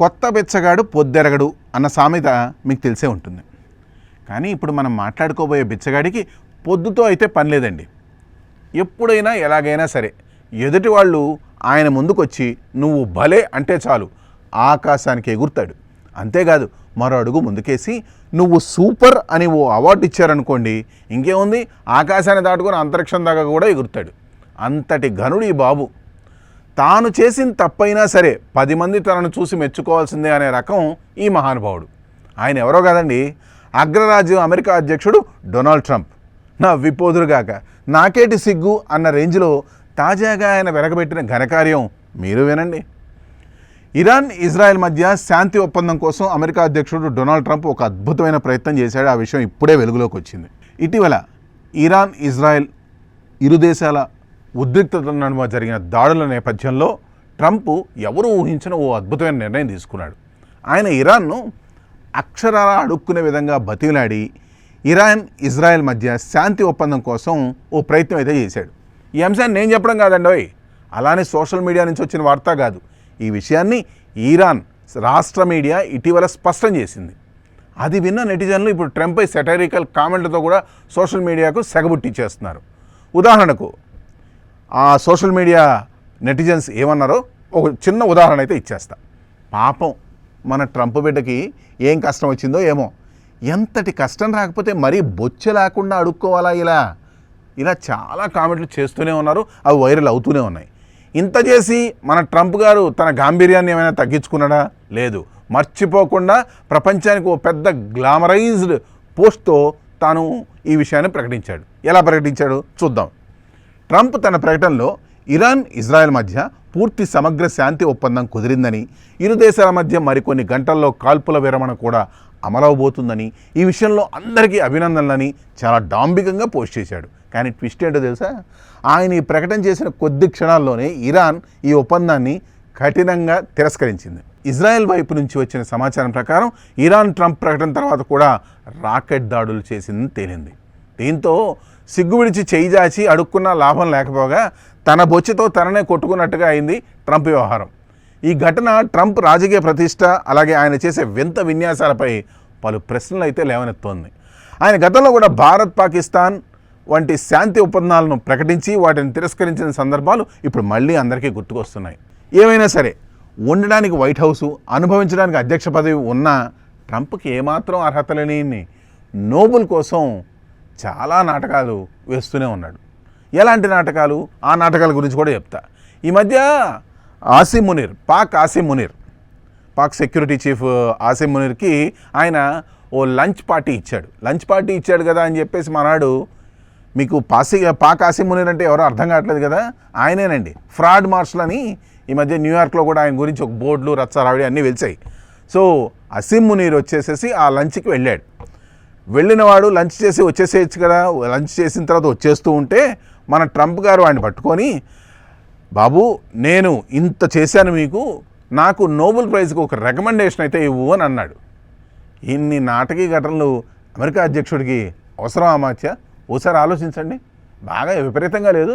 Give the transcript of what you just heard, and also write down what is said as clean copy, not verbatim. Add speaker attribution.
Speaker 1: కొత్త బిచ్చగాడు పొద్దెరగడు అన్న సామెత మీకు తెలిసే ఉంటుంది. కానీ ఇప్పుడు మనం మాట్లాడుకోబోయే బిచ్చగాడికి పొద్దుతో అయితే పని లేదండి. ఎప్పుడైనా ఎలాగైనా సరే ఎదుటి వాళ్ళు ఆయన ముందుకొచ్చి నువ్వు భలే అంటే చాలు ఆకాశానికి ఎగురుతాడు. అంతేకాదు మరో అడుగు ముందుకేసి నువ్వు సూపర్ అని ఓ అవార్డు ఇచ్చారనుకోండి, ఇంకేముంది ఆకాశాన్ని దాటుకొని అంతరిక్షం దాకా కూడా ఎగురుతాడు. అంతటి ఘనుడు ఈ బాబు. తాను చేసిన తప్పైనా సరే 10 మంది తనను చూసి మెచ్చుకోవాల్సిందే అనే రకం ఈ మహానుభావుడు. ఆయన ఎవరో కాదండి, అగ్రరాజ్యం అమెరికా అధ్యక్షుడు డొనాల్డ్ ట్రంప్. నా విపోదురుగాక నాకేటి సిగ్గు అన్న రేంజ్లో తాజాగా ఆయన వెలగబెట్టిన ఘనకార్యం మీరు వినండి. ఇరాన్ ఇజ్రాయెల్ మధ్య శాంతి ఒప్పందం కోసం అమెరికా అధ్యక్షుడు డొనాల్డ్ ట్రంప్ ఒక అద్భుతమైన ప్రయత్నం చేశాడు. ఆ విషయం ఇప్పుడే వెలుగులోకి వచ్చింది. ఇటీవల ఇరాన్ ఇజ్రాయెల్ ఇరు దేశాల ఉద్రిక్తత నడుమ జరిగిన దాడుల నేపథ్యంలో ట్రంప్ ఎవరు ఊహించిన ఓ అద్భుతమైన నిర్ణయం తీసుకున్నాడు. ఆయన ఇరాన్ను అక్షరాల అడుక్కునే విధంగా బతిలాడి ఇరాన్ ఇజ్రాయెల్ మధ్య శాంతి ఒప్పందం కోసం ఓ ప్రయత్నం అయితే చేశాడు. ఈ అంశాన్ని నేను చెప్పడం కాదండి, అలానే సోషల్ మీడియా నుంచి వచ్చిన వార్త కాదు. ఈ విషయాన్ని ఇరాన్ రాష్ట్ర మీడియా ఇటీవల స్పష్టం చేసింది. అది విన్న నెటిజన్లు ఇప్పుడు ట్రంప్పై సెటైరికల్ కామెంట్లతో కూడా సోషల్ మీడియాకు సెగబుట్టించేస్తున్నారు. ఉదాహరణకు ఆ సోషల్ మీడియా నెటిజన్స్ ఏమన్నారో ఒక చిన్న ఉదాహరణ అయితే ఇచ్చేస్తా. పాపం మన ట్రంప్ బిడ్డకి ఏం కష్టం వచ్చిందో ఏమో. ఎంతటి కష్టం రాకపోతే మరీ బొచ్చ లేకుండా అడుక్కోవాలా ఇలా చాలా కామెంట్లు చేస్తూనే ఉన్నారు. అవి వైరల్ అవుతూనే ఉన్నాయి. ఇంత చేసి మన ట్రంప్ గారు తన గాంభీర్యాన్ని ఏమైనా తగ్గించుకున్నాడా? లేదు. మర్చిపోకుండా ప్రపంచానికి ఓ పెద్ద గ్లామరైజ్డ్ పోస్ట్తో తాను ఈ విషయాన్ని ప్రకటించాడు. ఎలా ప్రకటించాడు చూద్దాం. ట్రంప్ తన ప్రకటనలో ఇరాన్ ఇజ్రాయెల్ మధ్య పూర్తి సమగ్ర శాంతి ఒప్పందం కుదిరిందని, ఇరు దేశాల మధ్య మరికొన్ని గంటల్లో కాల్పుల విరమణ కూడా అమలవబోతుందని, ఈ విషయంలో అందరికీ అభినందనలని చాలా డాంబికంగా పోస్ట్ చేశాడు. కానీ ట్విస్ట్ ఏంటో తెలుసా? ఆయన ఈ ప్రకటన చేసిన కొద్ది క్షణాల్లోనే ఇరాన్ ఈ ఒప్పందాన్ని కఠినంగా తిరస్కరించింది. ఇజ్రాయెల్ వైపు నుంచి వచ్చిన సమాచారం ప్రకారం ఇరాన్ ట్రంప్ ప్రకటన తర్వాత కూడా రాకెట్ దాడులు చేసిందని తేలింది. దీంతో సిగ్గు విడిచి చేయి జాచి అడుక్కున్న లాభం లేకపోగా తన బొచ్చుతో తననే కొట్టుకున్నట్టుగా అయింది ట్రంప్ వ్యవహారం. ఈ ఘటన ట్రంప్ రాజకీయ ప్రతిష్ట, అలాగే ఆయన చేసే వింత విన్యాసాలపై పలు ప్రశ్నలు అయితే లేవనెత్తోంది. ఆయన గతంలో కూడా భారత్ పాకిస్తాన్ వంటి శాంతి ఒప్పందాలను ప్రకటించి వాటిని తిరస్కరించిన సందర్భాలు ఇప్పుడు మళ్ళీ అందరికీ గుర్తుకొస్తున్నాయి. ఏమైనా సరే ఉండడానికి వైట్ హౌసు, అనుభవించడానికి అధ్యక్ష పదవి ఉన్న ట్రంప్కి ఏమాత్రం అర్హత లేని నోబెల్ కోసం చాలా నాటకాలు వేస్తూనే ఉన్నాడు. ఎలాంటి నాటకాలు? ఆ నాటకాల గురించి కూడా చెప్తా. ఈ మధ్య ఆసిమ్ మునీర్, పాక్ సెక్యూరిటీ చీఫ్ ఆసిమ్ మునీర్కి ఆయన ఓ లంచ్ పార్టీ ఇచ్చాడు కదా అని చెప్పేసి మనాడు. మీకు పాక్ ఆసిమ్ మునీర్ అంటే ఎవరో అర్థం కావట్లేదు కదా, ఆయనేనండి. ఫ్రాడ్ మార్షల్ అని ఈ మధ్య న్యూయార్క్లో కూడా ఆయన గురించి ఒక బోర్డులు రచ్చారావిడి అన్నీ వెలిచాయి. సో ఆసిమ్ మునీర్ వచ్చేసేసి ఆ లంచ్కి వెళ్ళాడు. వెళ్ళినవాడు లంచ్ చేసి వచ్చేసేయచ్చు కదా. లంచ్ చేసిన తర్వాత వచ్చేస్తూ ఉంటే మన ట్రంప్ గారు వాడిని పట్టుకొని, బాబు నేను ఇంత చేశాను మీకు, నాకు నోబెల్ ప్రైజ్కి ఒక రికమెండేషన్ అయితే ఇవ్వు అని అన్నాడు. ఇన్ని నాటకీ ఘటనలు అమెరికా అధ్యక్షుడికి అవసరం అమాత్య? ఓసారి ఆలోచించండి. బాగా విపరీతంగా లేదు?